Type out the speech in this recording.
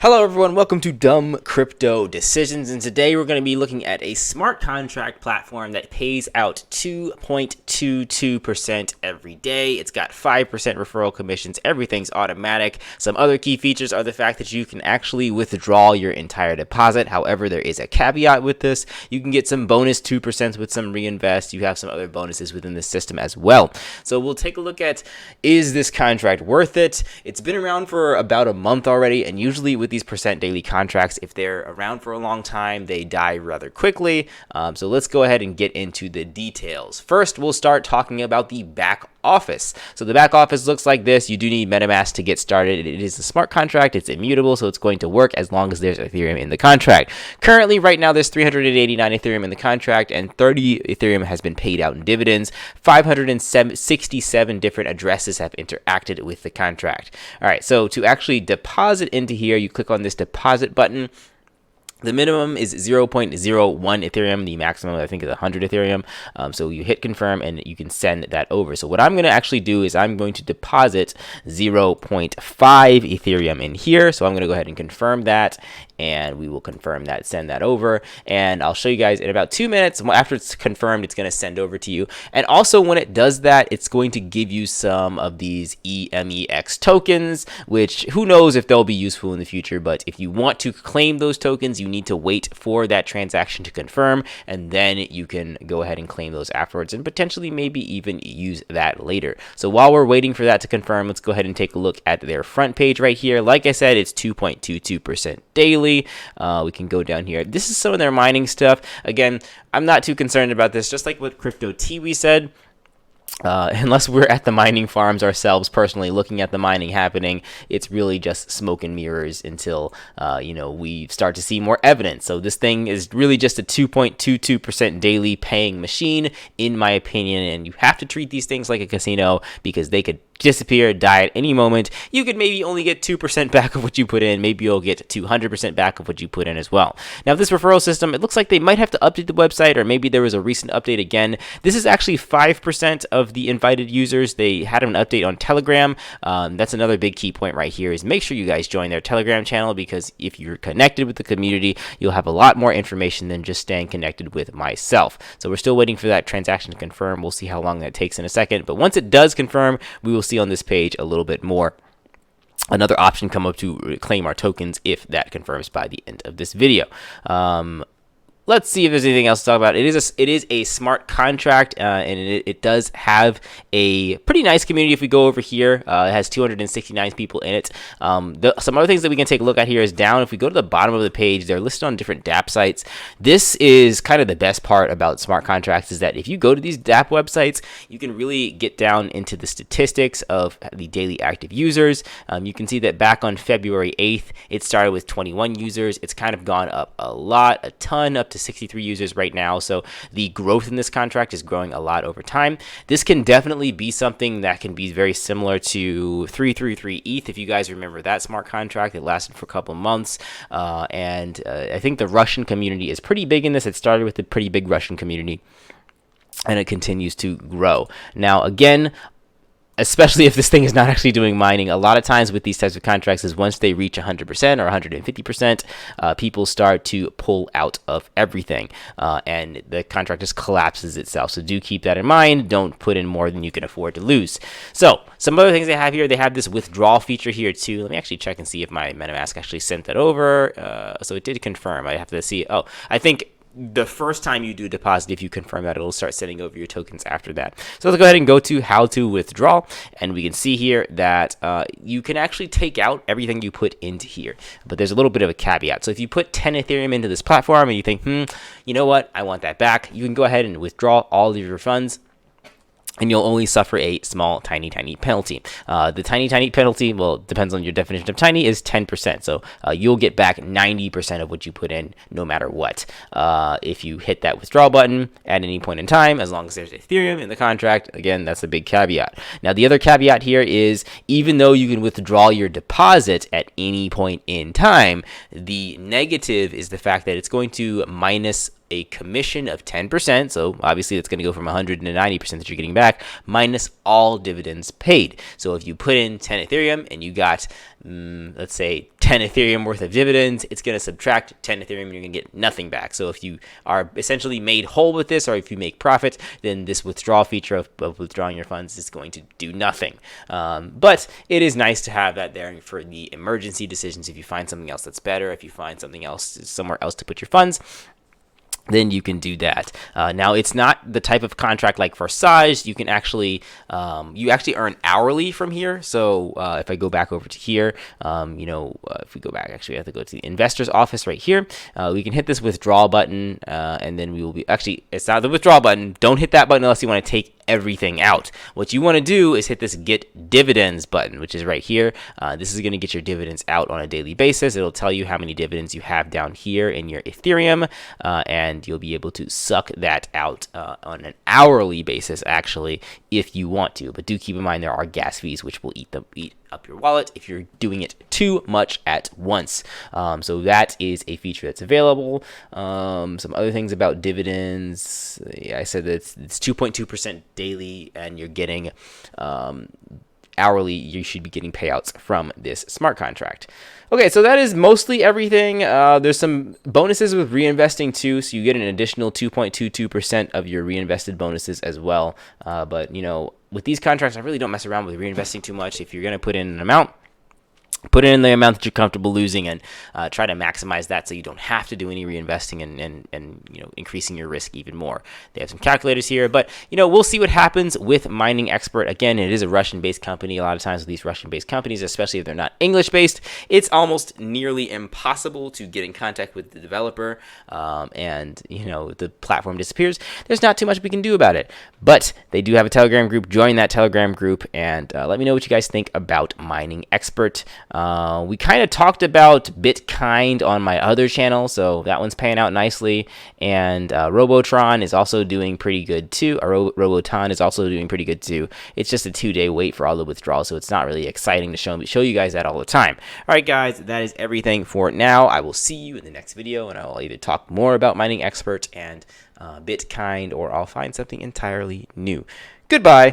Hello everyone, welcome to Dumb Crypto Decisions, and today we're going to be looking at a smart contract platform that pays out 2.22% every day. It's got 5% referral commissions, everything's automatic. Some other key features are the fact that you can actually withdraw your entire deposit. However, there is a caveat with this. You can get some bonus 2% with some reinvest. You have some other bonuses within the system as well. So we'll take a look at, is this contract worth it? It's been around for about a month already, and usually with these percent daily contracts, if they're around for a long time, they die rather quickly. So let's go ahead and get into the details. First, we'll start talking about the back office. So the back office looks like this. You do need MetaMask to get started. It is a smart contract. It's immutable, so it's going to work as long as there's Ethereum in the contract. Currently, right now, there's 389 Ethereum in the contract, and 30 Ethereum has been paid out in dividends. 567 different addresses have interacted with the contract. All right, so to actually deposit into here, you click on this deposit button. The minimum is 0.01 Ethereum. The maximum, I think, is 100 Ethereum. So you hit confirm and you can send that over. So what I'm going to actually do is I'm going to deposit 0.5 Ethereum in here. So I'm going to go ahead and confirm that, and we will confirm that, send that over. And I'll show you guys in about 2 minutes. After it's confirmed, it's going to send over to you. And also when it does that, it's going to give you some of these MEX tokens, which who knows if they'll be useful in the future. But if you want to claim those tokens, you need to wait for that transaction to confirm, and then you can go ahead and claim those afterwards and potentially maybe even use that later. So while we're waiting for that to confirm, let's go ahead and take a look at their front page right here. Like I said, it's 2.22% daily. We can go down here. This is some of their mining stuff. Again, I'm not too concerned about this. Just like what Crypto TV said, unless we're at the mining farms ourselves personally looking at the mining happening, it's really just smoke and mirrors until we start to see more evidence. So this thing is really just a 2.22% daily paying machine, in my opinion, and you have to treat these things like a casino because they could disappear, die at any moment. You could maybe only get 2% back of what you put in. Maybe you'll get 200% back of what you put in as well. Now, this referral system, it looks like they might have to update the website, or maybe there was a recent update again. This is actually 5% of the invited users. They had an update on Telegram. That's another big key point right here, is make sure you guys join their Telegram channel, because if you're connected with the community, you'll have a lot more information than just staying connected with myself. So we're still waiting for that transaction to confirm. We'll see how long that takes in a second. But once it does confirm, we will see on this page a little bit more. Another option come up to claim our tokens if that confirms by the end of this video. Let's see if there's anything else to talk about. It is a smart contract, and it does have a pretty nice community. If we go over here, it has 269 people in it. Some other things that we can take a look at here is down. If we go to the bottom of the page, they're listed on different dApp sites. This is kind of the best part about smart contracts, is that if you go to these dApp websites, you can really get down into the statistics of the daily active users. You can see that back on February 8th, it started with 21 users. It's kind of gone up a ton, up to 63 users right now. So the growth in this contract is growing a lot over time. This can definitely be something that can be very similar to 333 ETH. If you guys remember that smart contract, it lasted for a couple of months. And I think the Russian community is pretty big in this. It started with a pretty big Russian community, and it continues to grow. Now, again, especially if this thing is not actually doing mining, a lot of times with these types of contracts is once they reach 100% or 150%, people start to pull out of everything, and the contract just collapses itself. So do keep that in mind. Don't put in more than you can afford to lose. So some other things they have here, they have this withdrawal feature here too. Let me actually check and see if my MetaMask actually sent that over. So it did confirm. I have to see. Oh, I think the first time you do deposit, if you confirm that, it'll start sending over your tokens after that. So let's go ahead and go to how to withdraw, and we can see here that you can actually take out everything you put into here, but there's a little bit of a caveat. So if you put 10 Ethereum into this platform and you think, you know what, I want that back, you can go ahead and withdraw all of your funds, and you'll only suffer a small, tiny penalty. The tiny penalty, well, depends on your definition of tiny, is 10%. So you'll get back 90% of what you put in, no matter what. If you hit that withdraw button at any point in time, as long as there's Ethereum in the contract, again, that's a big caveat. Now, the other caveat here is, even though you can withdraw your deposit at any point in time, the negative is the fact that it's going to minus a commission of 10%. So obviously that's going to go from 100 to 90% that you're getting back, minus all dividends paid. So if you put in 10 Ethereum and you got, let's say, 10 Ethereum worth of dividends, it's going to subtract 10 Ethereum and you're going to get nothing back. So if you are essentially made whole with this, or if you make profit, then this withdrawal feature of withdrawing your funds is going to do nothing. But it is nice to have that there for the emergency decisions. If you find something else that's better, if you find something else somewhere else to put your funds, then you can do that. Now, it's not the type of contract like Forsage. You can actually, you actually earn hourly from here. So if I go back over to here, if we go back, actually, I have to go to the investor's office right here. We can hit this withdrawal button, and then we will be, actually, it's not the withdrawal button. Don't hit that button unless you want to take everything out. What you want to do is hit this get dividends button, which is right here. This is going to get your dividends out on a daily basis. It'll tell you how many dividends you have down here in your Ethereum, and you'll be able to suck that out on an hourly basis, actually, if you want to. But do keep in mind there are gas fees which will eat up your wallet if you're doing it too much at once. So that is a feature that's available. Some other things about dividends. Yeah, I said that it's 2.2% daily, and you're getting hourly. You should be getting payouts from this smart contract. Okay, so that is mostly everything. There's some bonuses with reinvesting too, so you get an additional 2.22% of your reinvested bonuses as well. But with these contracts, I really don't mess around with reinvesting too much. If you're going to put in an amount, put in the amount that you're comfortable losing, and try to maximize that so you don't have to do any reinvesting and increasing your risk even more. They have some calculators here, but we'll see what happens with MiningExpert. Again, it is a Russian-based company. A lot of times with these Russian-based companies, especially if they're not English-based, it's almost nearly impossible to get in contact with the developer, and the platform disappears. There's not too much we can do about it, but they do have a Telegram group. Join that Telegram group, and let me know what you guys think about MiningExpert. We kind of talked about Bitkind on my other channel, so that one's paying out nicely. And Robotron is also doing pretty good too. Roboton is also doing pretty good too. It's just a 2-day wait for all the withdrawals, so it's not really exciting to show you guys that all the time. All right, guys, that is everything for now. I will see you in the next video, and I will either talk more about MiningExpert and Bitkind, or I'll find something entirely new. Goodbye.